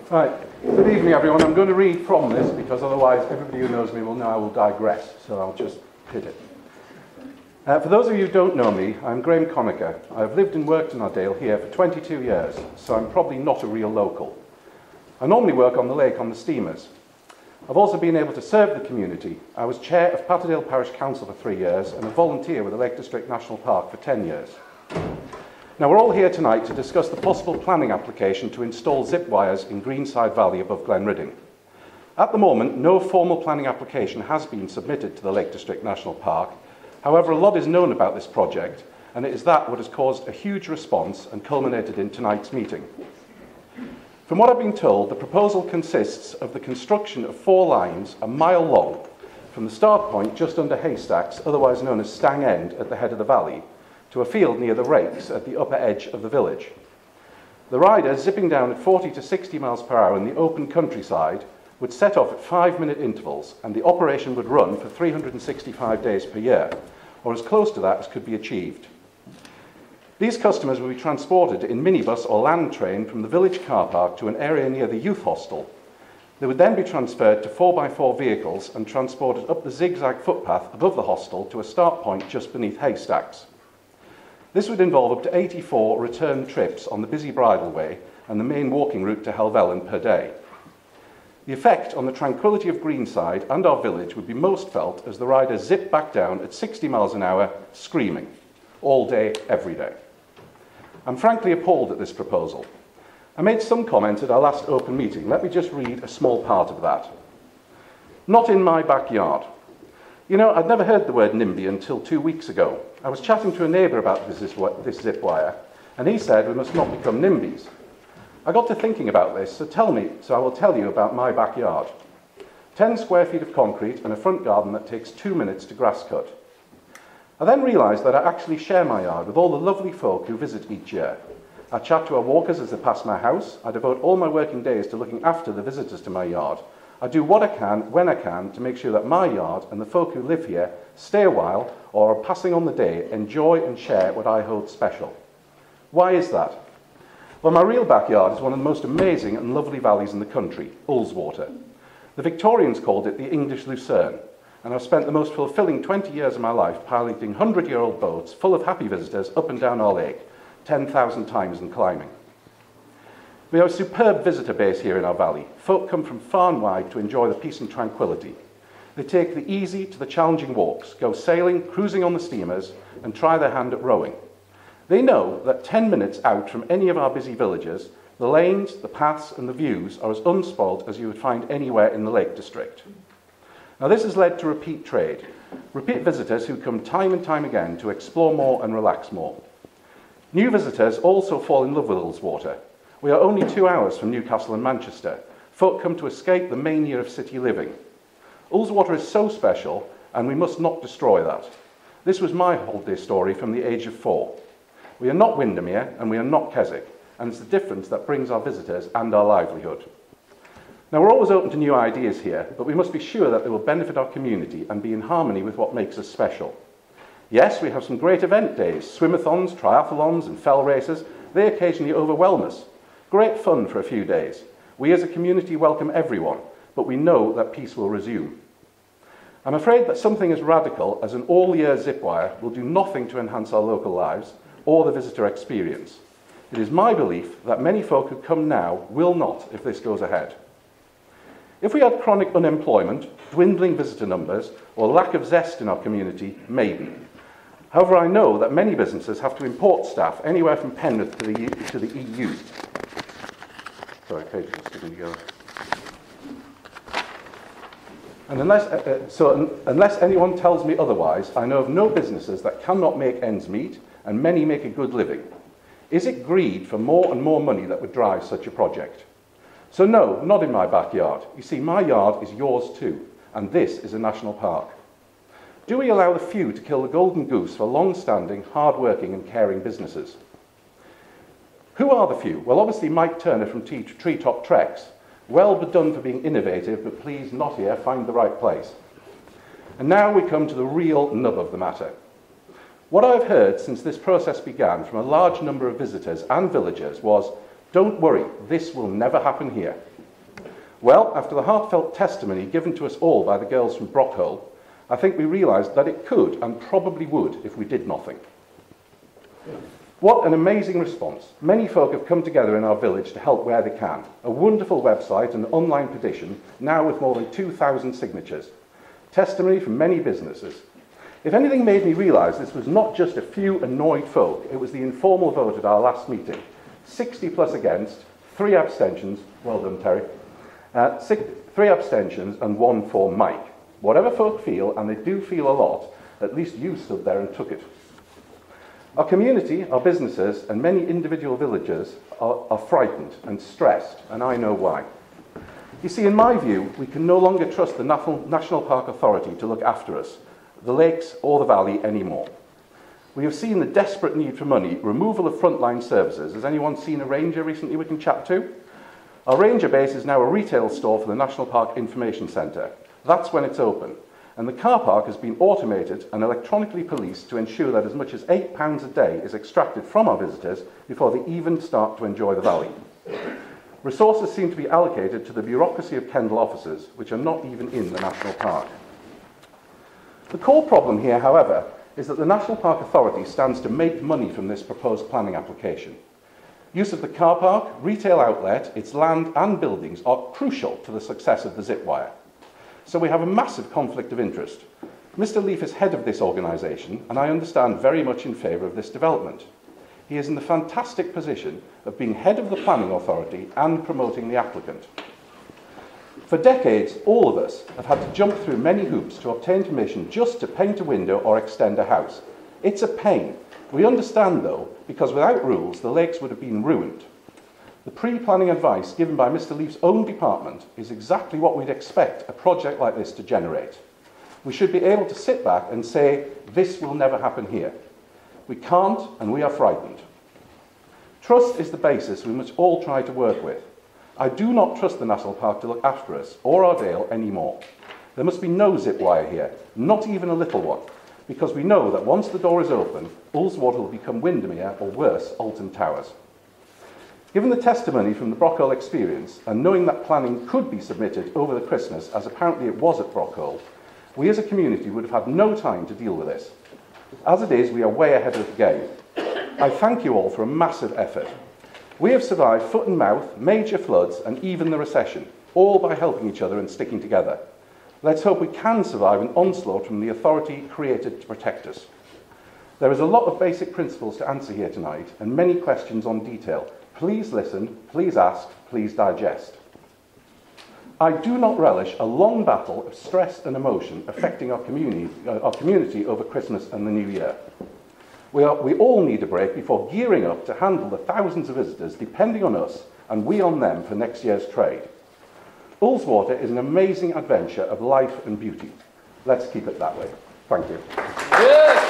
Right, good evening everyone. I'm going to read from this because otherwise everybody who knows me will know I will digress, so I'll just hit it. For those of you who don't know me, I'm Graham Conacher. I've lived and worked in Ardale here for 22 years, so I'm probably not a real local. I normally work on the lake on the steamers. I've also been able to serve the community. I was chair of Patterdale Parish Council for 3 years and a volunteer with the Lake District National Park for 10 years. Now, we're all here tonight to discuss the possible planning application to install zip wires in Greenside Valley above Glenridding. At the moment, no formal planning application has been submitted to the Lake District National Park. However, a lot is known about this project, and it is that what has caused a huge response and culminated in tonight's meeting. From what I've been told, the proposal consists of the construction of 4 lines a mile long from the start point just under Haystacks, otherwise known as Stang End, at the head of the valley, to a field near the Rakes at the upper edge of the village. The rider, zipping down at 40 to 60 miles per hour in the open countryside, would set off at 5-minute intervals, and the operation would run for 365 days per year, or as close to that as could be achieved. These customers would be transported in minibus or land train from the village car park to an area near the youth hostel. They would then be transferred to 4x4 vehicles and transported up the zigzag footpath above the hostel to a start point just beneath Haystacks. This would involve up to 84 return trips on the busy bridleway and the main walking route to Helvellyn per day. The effect on the tranquility of Greenside and our village would be most felt as the riders zip back down at 60 miles an hour, screaming, all day, every day. I'm frankly appalled at this proposal. I made some comments at our last open meeting. Let me just read a small part of that. Not in my backyard. You know, I'd never heard the word NIMBY until 2 weeks ago. I was chatting to a neighbour about this zip wire, and he said we must not become NIMBYs. I got to thinking about this, so I will tell you about my backyard. 10 square feet of concrete and a front garden that takes 2 minutes to grass cut. I then realised that I actually share my yard with all the lovely folk who visit each year. I chat to our walkers as they pass my house. I devote all my working days to looking after the visitors to my yard. I do what I can, when I can, to make sure that my yard and the folk who live here stay a while or are passing on the day, enjoy and share what I hold special. Why is that? Well, my real backyard is one of the most amazing and lovely valleys in the country, Ullswater. The Victorians called it the English Lucerne, and I've spent the most fulfilling 20 years of my life piloting 100-year-old boats full of happy visitors up and down our lake, 10,000 times and climbing. We have a superb visitor base here in our valley. Folk come from far and wide to enjoy the peace and tranquility. They take the easy to the challenging walks, go sailing, cruising on the steamers, and try their hand at rowing. They know that 10 minutes out from any of our busy villages, the lanes, the paths, and the views are as unspoilt as you would find anywhere in the Lake District. Now, this has led to repeat trade, repeat visitors who come time and time again to explore more and relax more. New visitors also fall in love with Ullswater. We are only 2 hours from Newcastle and Manchester. Folk come to escape the mania of city living. Ullswater is so special, and we must not destroy that. This was my holiday story from the age of 4. We are not Windermere, and we are not Keswick, and it's the difference that brings our visitors and our livelihood. Now, we're always open to new ideas here, but we must be sure that they will benefit our community and be in harmony with what makes us special. Yes, we have some great event days, swimathons, triathlons, and fell races. They occasionally overwhelm us. Great fun for a few days. We as a community welcome everyone, but we know that peace will resume. I'm afraid that something as radical as an all-year zip wire will do nothing to enhance our local lives or the visitor experience. It is my belief that many folk who come now will not if this goes ahead. If we had chronic unemployment, dwindling visitor numbers, or lack of zest in our community, maybe. However, I know that many businesses have to import staff anywhere from Penrith to the EU. Sorry, pages are sticking together. And unless anyone tells me otherwise, I know of no businesses that cannot make ends meet, and many make a good living. Is it greed for more and more money that would drive such a project? So no, not in my backyard. You see, my yard is yours too, and this is a national park. Do we allow the few to kill the golden goose for long-standing, hard-working and caring businesses? Who are the few? Well, obviously Mike Turner from Treetop Treks. Well done for being innovative, but please not here, find the right place. And now we come to the real nub of the matter. What I've heard since this process began from a large number of visitors and villagers was, don't worry, this will never happen here. Well, after the heartfelt testimony given to us all by the girls from Brockhole, I think we realised that it could and probably would if we did nothing. What an amazing response. Many folk have come together in our village to help where they can. A wonderful website and online petition, now with more than 2,000 signatures. Testimony from many businesses. If anything made me realise this was not just a few annoyed folk, it was the informal vote at our last meeting. 60 plus against, 3 abstentions, well done Terry, 3 abstentions and 1 for Mike. Whatever folk feel, and they do feel a lot, at least you stood there and took it. Our community, our businesses, and many individual villagers are frightened and stressed, and I know why. You see, in my view, we can no longer trust the National Park Authority to look after us, the lakes or the valley anymore. We have seen the desperate need for money, removal of frontline services. Has anyone seen a ranger recently we can chat to? Our ranger base is now a retail store for the National Park Information Centre. That's when it's open. And the car park has been automated and electronically policed to ensure that as much as £8 a day is extracted from our visitors before they even start to enjoy the valley. Resources seem to be allocated to the bureaucracy of Kendal officers, which are not even in the National Park. The core problem here, however, is that the National Park Authority stands to make money from this proposed planning application. Use of the car park, retail outlet, its land and buildings are crucial to the success of the zip wire. So we have a massive conflict of interest. Mr. Leaf is head of this organisation, and I understand very much in favour of this development. He is in the fantastic position of being head of the planning authority and promoting the applicant. For decades, all of us have had to jump through many hoops to obtain permission just to paint a window or extend a house. It's a pain. We understand, though, because without rules, the lakes would have been ruined. The pre-planning advice given by Mr. Leaf's own department is exactly what we'd expect a project like this to generate. We should be able to sit back and say, this will never happen here. We can't, and we are frightened. Trust is the basis we must all try to work with. I do not trust the National Park to look after us, or our Dale, anymore. There must be no zip wire here, not even a little one, because we know that once the door is open, Ullswater will become Windermere, or worse, Alton Towers. Given the testimony from the Brockhole experience, and knowing that planning could be submitted over the Christmas, as apparently it was at Brockhole, we as a community would have had no time to deal with this. As it is, we are way ahead of the game. I thank you all for a massive effort. We have survived foot and mouth, major floods, and even the recession, all by helping each other and sticking together. Let's hope we can survive an onslaught from the authority created to protect us. There is a lot of basic principles to answer here tonight, and many questions on detail. Please listen, please ask, please digest. I do not relish a long battle of stress and emotion affecting our community over Christmas and the New Year. We all need a break before gearing up to handle the thousands of visitors depending on us and we on them for next year's trade. Ullswater is an amazing adventure of life and beauty. Let's keep it that way. Thank you. Yeah.